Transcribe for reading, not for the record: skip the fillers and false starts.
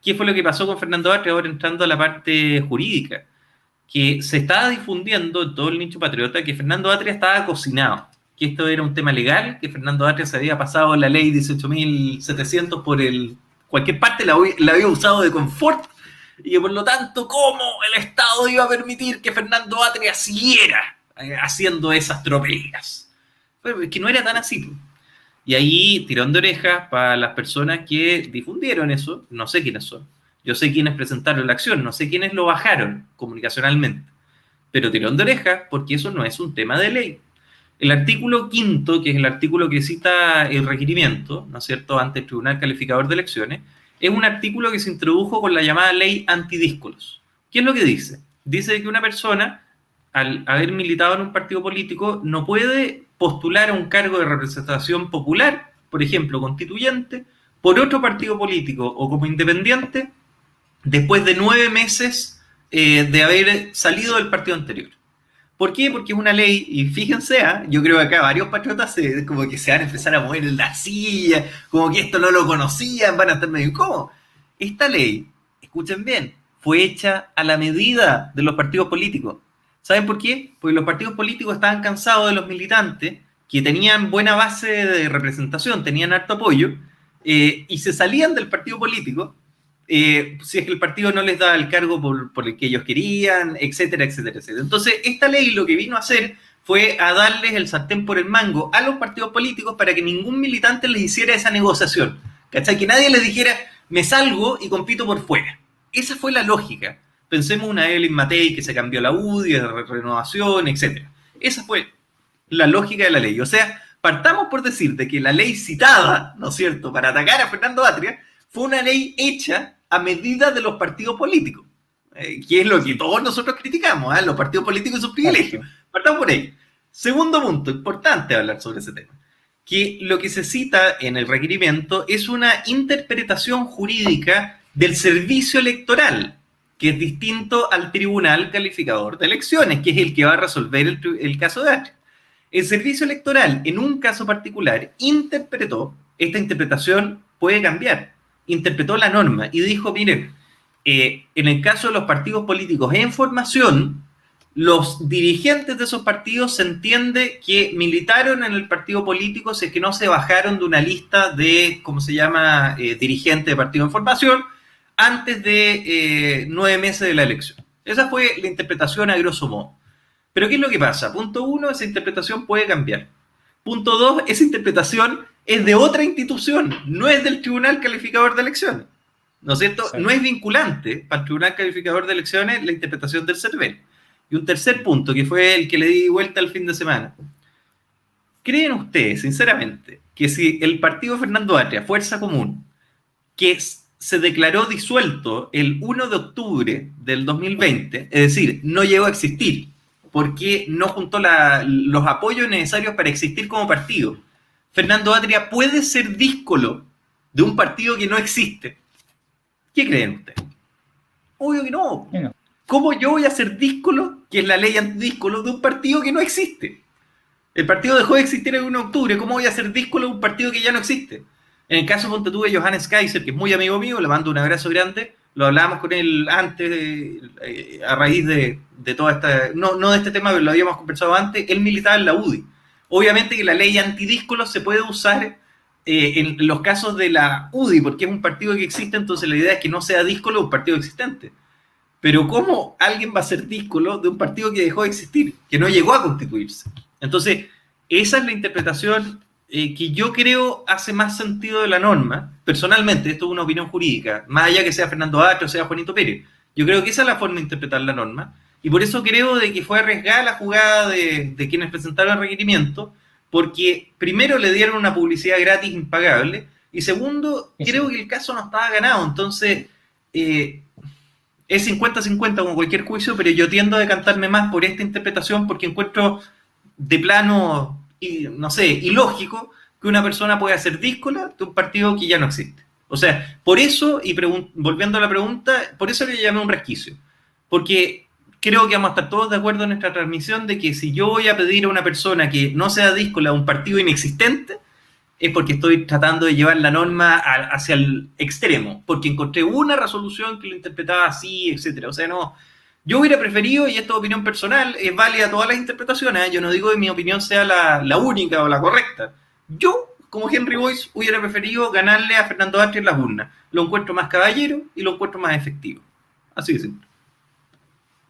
¿Qué fue lo que pasó con Fernando Atria? Ahora entrando a la parte jurídica, que se estaba difundiendo en todo el nicho patriota que Fernando Atria estaba cocinado, que esto era un tema legal, que Fernando Atria se había pasado la ley 18.700 por cualquier parte, la había usado de confort, y que por lo tanto, ¿cómo el Estado iba a permitir que Fernando Atria siguiera haciendo esas tropelías? Pero que no era tan así. Y ahí, tirón de orejas para las personas que difundieron eso, no sé quiénes son. Yo sé quiénes presentaron la acción, no sé quiénes lo bajaron comunicacionalmente. Pero tirón de orejas porque eso no es un tema de ley. El artículo quinto, que es el artículo que cita el requerimiento, ¿no es cierto?, ante el Tribunal Calificador de Elecciones, es un artículo que se introdujo con la llamada ley antidíscolos. ¿Qué es lo que dice? Dice que una persona, al haber militado en un partido político, no puede postular a un cargo de representación popular, por ejemplo, constituyente, por otro partido político o como independiente, después de 9 meses de haber salido del partido anterior. ¿Por qué? Porque es una ley, y fíjense, yo creo que acá varios patriotas como que se van a empezar a mover en la silla, como que esto no lo conocían, van a estar medio incómodos. Esta ley, escuchen bien, fue hecha a la medida de los partidos políticos. ¿Saben por qué? Porque los partidos políticos estaban cansados de los militantes, que tenían buena base de representación, tenían harto apoyo, y se salían del partido político, si es que el partido no les daba el cargo por el que ellos querían, etcétera, etcétera, etcétera. Entonces, esta ley lo que vino a hacer fue a darles el sartén por el mango a los partidos políticos para que ningún militante les hiciera esa negociación. ¿Cachai? Que nadie les dijera, me salgo y compito por fuera. Esa fue la lógica. Pensemos una Evelyn Matei que se cambió la UDI, de renovación, etcétera. Esa fue la lógica de la ley. O sea, partamos por decir de que la ley citada, ¿no es cierto?, para atacar a Fernando Atria, fue una ley hecha a medida de los partidos políticos, que es lo que todos nosotros criticamos, los partidos políticos y sus privilegios. Partamos por ahí. Segundo punto, importante hablar sobre ese tema, que lo que se cita en el requerimiento es una interpretación jurídica del servicio electoral, que es distinto al Tribunal Calificador de Elecciones, que es el que va a resolver el caso de Atria. El servicio electoral, en un caso particular, interpretó, esta interpretación puede cambiar, interpretó la norma y dijo, miren, en el caso de los partidos políticos en formación, los dirigentes de esos partidos se entiende que militaron en el partido político si es que no se bajaron de una lista de, ¿cómo se llama?, dirigentes de partido en formación antes de 9 meses de la elección. Esa fue la interpretación a grosso modo. Pero ¿qué es lo que pasa? Punto 1, esa interpretación puede cambiar. Punto 2, esa interpretación es de otra institución, no es del Tribunal Calificador de Elecciones. ¿No es cierto? Sí. No es vinculante para el Tribunal Calificador de Elecciones la interpretación del CERVEL. Y un tercer punto, que fue el que le di vuelta el fin de semana. ¿Creen ustedes, sinceramente, que si el partido Fernando Atria, Fuerza Común, que se declaró disuelto el 1 de octubre del 2020, es decir, no llegó a existir, porque no juntó los apoyos necesarios para existir como partido, Fernando Atria puede ser díscolo de un partido que no existe? ¿Qué creen ustedes? Obvio que no. ¿Cómo yo voy a ser díscolo, que es la ley antidíscolo, de un partido que no existe? El partido dejó de existir el 1 de octubre. ¿Cómo voy a ser díscolo de un partido que ya no existe? En el caso, ponte tú, de Johannes Kaiser, que es muy amigo mío, le mando un abrazo grande. Lo hablábamos con él antes, a raíz de toda esta... No de este tema, pero lo habíamos conversado antes. Él militaba en la UDI. Obviamente que la ley antidíscolo se puede usar en los casos de la UDI, porque es un partido que existe, entonces la idea es que no sea díscolo de un partido existente. Pero ¿cómo alguien va a ser díscolo de un partido que dejó de existir, que no llegó a constituirse? Entonces, esa es la interpretación que yo creo hace más sentido de la norma. Personalmente, esto es una opinión jurídica, más allá que sea Fernando Atria o sea Juanito Pérez. Yo creo que esa es la forma de interpretar la norma, y por eso creo de que fue arriesgada la jugada de quienes presentaron el requerimiento, porque primero le dieron una publicidad gratis impagable, y segundo, creo que el caso no estaba ganado. Entonces, es 50-50 como cualquier juicio, pero yo tiendo a decantarme más por esta interpretación porque encuentro de plano, no sé, ilógico que una persona pueda ser díscola de un partido que ya no existe. O sea, por eso, y volviendo a la pregunta, por eso le llamé un resquicio. Porque creo que vamos a estar todos de acuerdo en nuestra transmisión de que si yo voy a pedir a una persona que no sea díscola a un partido inexistente, es porque estoy tratando de llevar la norma hacia el extremo, porque encontré una resolución que lo interpretaba así, etcétera. O sea, no, yo hubiera preferido, y esto es opinión personal, es válida todas las interpretaciones, yo no digo que mi opinión sea la única o la correcta. Yo, como Henry Boyce, hubiera preferido ganarle a Fernando Atria en las urnas. Lo encuentro más caballero y lo encuentro más efectivo. Así de simple.